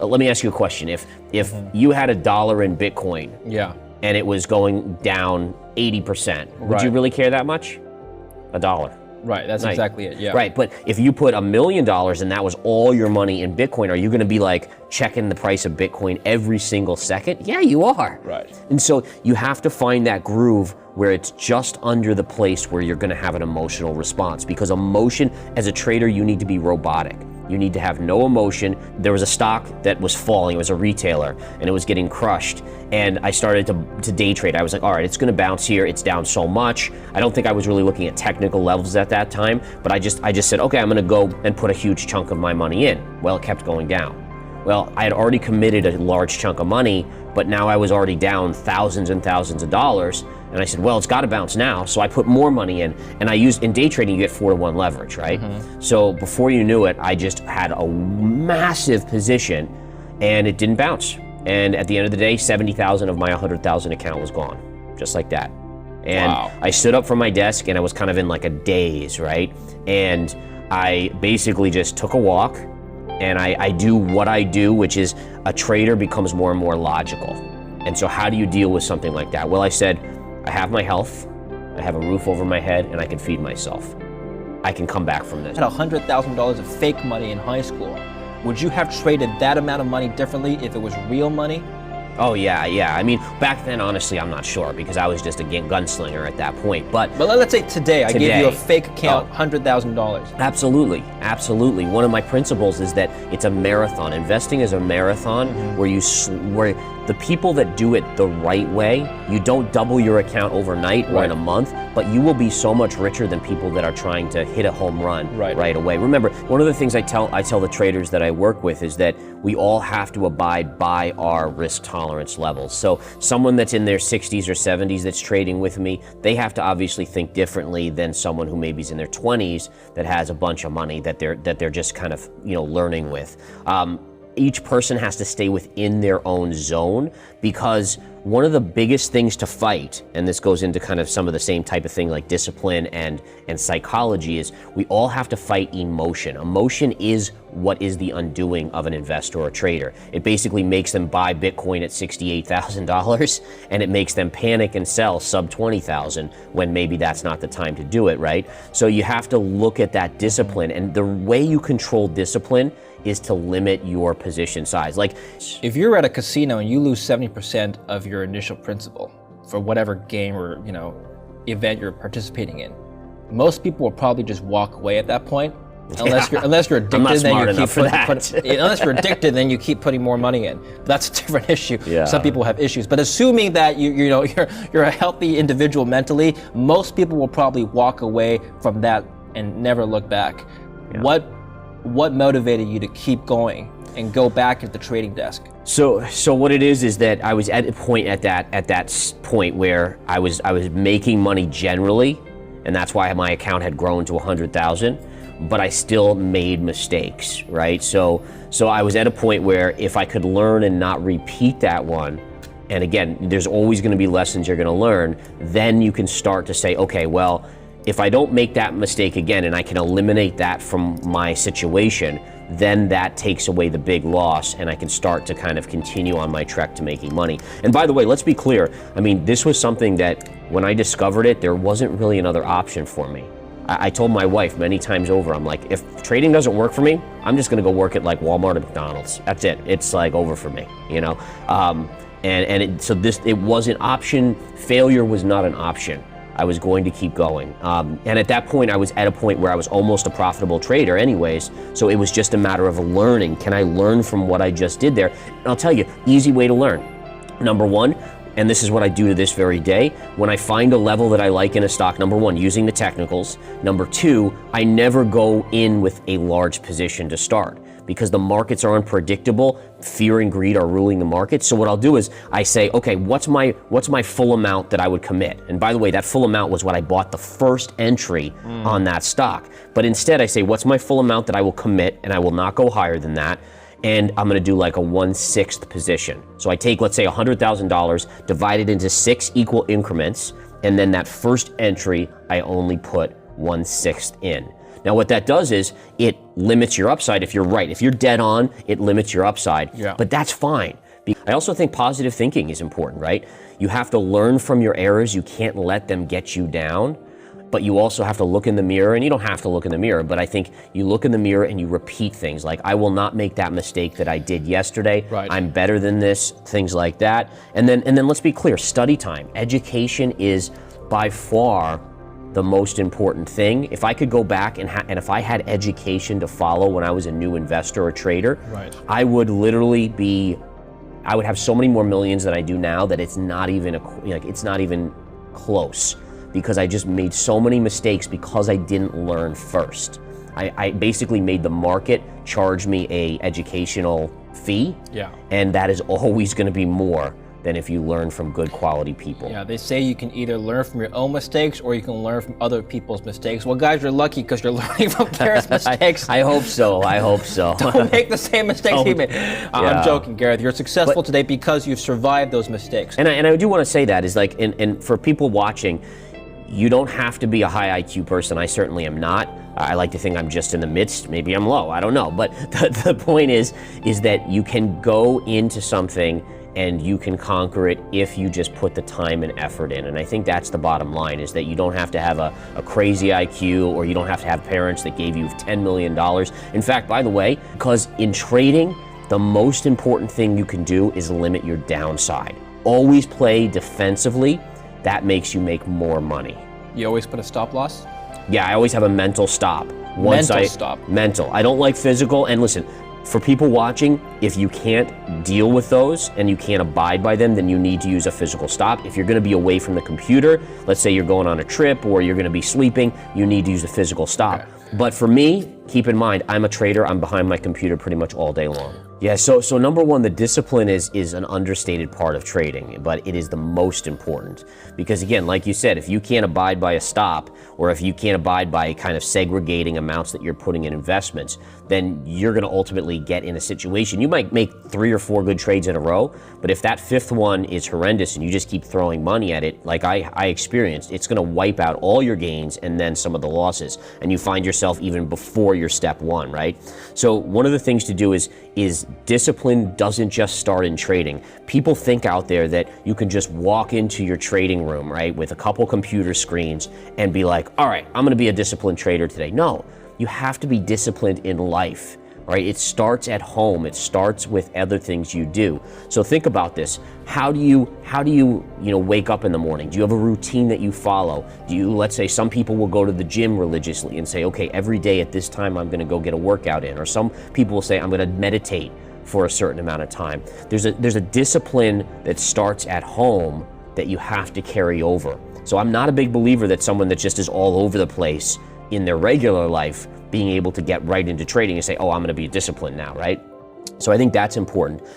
let me ask you a question. If you had $1 in Bitcoin, Yeah. and it was going down 80%, would you really care that much? $1. Right, that's exactly it, yeah. Right, but if you put $1 million and that was all your money in Bitcoin, are you gonna be like checking the price of Bitcoin every single second? Yeah, you are. Right. And so you have to find that groove where it's just under the place where you're gonna have an emotional response, because emotion, as a trader, you need to be robotic. You need to have no emotion. There was a stock that was falling, it was a retailer, and it was getting crushed. And I started to day trade. I was like, all right, it's gonna bounce here, it's down so much. I don't think I was really looking at technical levels at that time, but I just said, okay, I'm gonna go and put a huge chunk of my money in. Well, it kept going down. Well, I had already committed a large chunk of money, but now I was already down thousands and thousands of dollars. And I said, well, it's got to bounce now. So I put more money in, and I used, in day trading, you get 4-to-1 leverage, right? So before you knew it, I just had a massive position, and it didn't bounce. And at the end of the day, 70,000 of my 100,000 account was gone, just like that. And I stood up from my desk, and I was kind of in like a daze, right? And I basically just took a walk, and I do what I do, which is a trader becomes more and more logical. And so how do you deal with something like that? Well, I said, I have my health, I have a roof over my head, and I can feed myself. I can come back from this. You had $100,000 of fake money in high school. Would you have traded that amount of money differently if it was real money? Oh yeah. I mean, back then, honestly, I'm not sure, because I was just a gunslinger at that point. But let's say today, I give you a fake account, $100,000. Absolutely. One of my principles is that it's a marathon. Investing is a marathon where the people that do it the right way, you don't double your account overnight or in a month, but you will be so much richer than people that are trying to hit a home run right away. Remember, one of the things I tell the traders that I work with is that we all have to abide by our risk tolerance levels. So someone that's in their 60s or 70s that's trading with me, they have to obviously think differently than someone who maybe is in their 20s that has a bunch of money that they're just kind of learning with. Each person has to stay within their own zone, because one of the biggest things to fight, and this goes into kind of some of the same type of thing like discipline and psychology, is we all have to fight emotion. Emotion is what is the undoing of an investor or trader. It basically makes them buy Bitcoin at $68,000, and it makes them panic and sell sub 20,000 when maybe that's not the time to do it, right? So you have to look at that discipline, and the way you control discipline is to limit your position size. Like, if you're at a casino and you lose 70% of your initial principal for whatever game or event you're participating in, most people will probably just walk away at that point. Unless you're addicted, I'm not smart then you enough for that. unless you're addicted, then you keep putting more money in. But that's a different issue. Yeah. Some people have issues. But assuming that you're a healthy individual mentally, most people will probably walk away from that and never look back. Yeah. What motivated you to keep going and go back at the trading desk? So what it is that I was at a point at that point where I was making money generally, and that's why my account had grown to 100,000. But I still made mistakes, right? So I was at a point where if I could learn and not repeat that one, and again, there's always going to be lessons you're going to learn, then you can start to say, okay, well, if I don't make that mistake again and I can eliminate that from my situation, then that takes away the big loss, and I can start to kind of continue on my trek to making money. And by the way, let's be clear. I mean, this was something that when I discovered it, there wasn't really another option for me. I told my wife many times over, I'm like, if trading doesn't work for me, I'm just gonna go work at like Walmart or McDonald's. That's it. It's like over for me, So it wasn't option. Failure was not an option. I was going to keep going. And at that point, I was at a point where I was almost a profitable trader anyways. So it was just a matter of learning. Can I learn from what I just did there? And I'll tell you, easy way to learn. Number one, and this is what I do to this very day, when I find a level that I like in a stock, number one, using the technicals. Number two, I never go in with a large position to start, because the markets are unpredictable. Fear and greed are ruling the market. So what I'll do is I say, okay, what's my full amount that I would commit? And by the way, that full amount was what I bought the first entry on that stock. But instead I say, what's my full amount that I will commit, and I will not go higher than that. And I'm gonna do like a 1/6 position. So I take, let's say $100,000, divide it into 6 equal increments, and then that first entry, I only put 1/6 in. Now what that does is it limits your upside if you're right. If you're dead on, it limits your upside. Yeah. But that's fine. I also think positive thinking is important, right? You have to learn from your errors. You can't let them get you down. But you also have to look in the mirror, and you don't have to look in the mirror, but I think you look in the mirror and you repeat things like, I will not make that mistake that I did yesterday. Right. I'm better than this, things like that. And then let's be clear, study time. Education is by far the most important thing. If I could go back and if I had education to follow when I was a new investor or trader, right, I would literally I would have so many more millions than I do now that it's not even it's not even close, because I just made so many mistakes because I didn't learn first. I basically made the market charge me a educational fee, yeah, and that is always going to be more than if you learn from good quality people. Yeah, they say you can either learn from your own mistakes or you can learn from other people's mistakes. Well, guys, you're lucky because you're learning from Gareth's mistakes. I hope so. I hope so. Don't make the same mistakes he made. I'm joking, Gareth. You're successful today because you've survived those mistakes. And I do want to say that is like, and for people watching, you don't have to be a high IQ person. I certainly am not. I like to think I'm just in the midst. Maybe I'm low. I don't know. But the point is that you can go into something and you can conquer it if you just put the time and effort in. And I think that's the bottom line, is that you don't have to have a crazy IQ, or you don't have to have parents that gave you $10 million. In fact, by the way, because in trading, the most important thing you can do is limit your downside. Always play defensively. That makes you make more money. You always put a stop loss? Yeah, I always have a mental stop. Mental. I don't like physical. And listen, for people watching, if you can't deal with those and you can't abide by them, then you need to use a physical stop. If you're going to be away from the computer, let's say you're going on a trip or you're going to be sleeping, you need to use a physical stop. Okay. But for me, keep in mind, I'm a trader. I'm behind my computer pretty much all day long. Yeah, so number one, the discipline is an understated part of trading, but it is the most important. Because again, like you said, if you can't abide by a stop, or if you can't abide by kind of segregating amounts that you're putting in investments, then you're going to ultimately get in a situation. You might make 3 or 4 good trades in a row, but if that 5th one is horrendous and you just keep throwing money at it, like I experienced, it's going to wipe out all your gains and then some of the losses. And you find yourself even before your step 1, right? So one of the things to do is discipline doesn't just start in trading. People think out there that you can just walk into your trading room, right, with a couple computer screens and be like, all right, I'm going to be a disciplined trader today. No, you have to be disciplined in life, right? It starts at home. It starts with other things you do. So think about this. How do you wake up in the morning? Do you have a routine that you follow? Let's say some people will go to the gym religiously and say, okay, every day at this time I'm going to go get a workout in. Or some people will say, I'm going to meditate for a certain amount of time. There's a discipline that starts at home that you have to carry over. So I'm not a big believer that someone that just is all over the place in their regular life being able to get right into trading and say, oh, I'm going to be disciplined now, right? So I think that's important.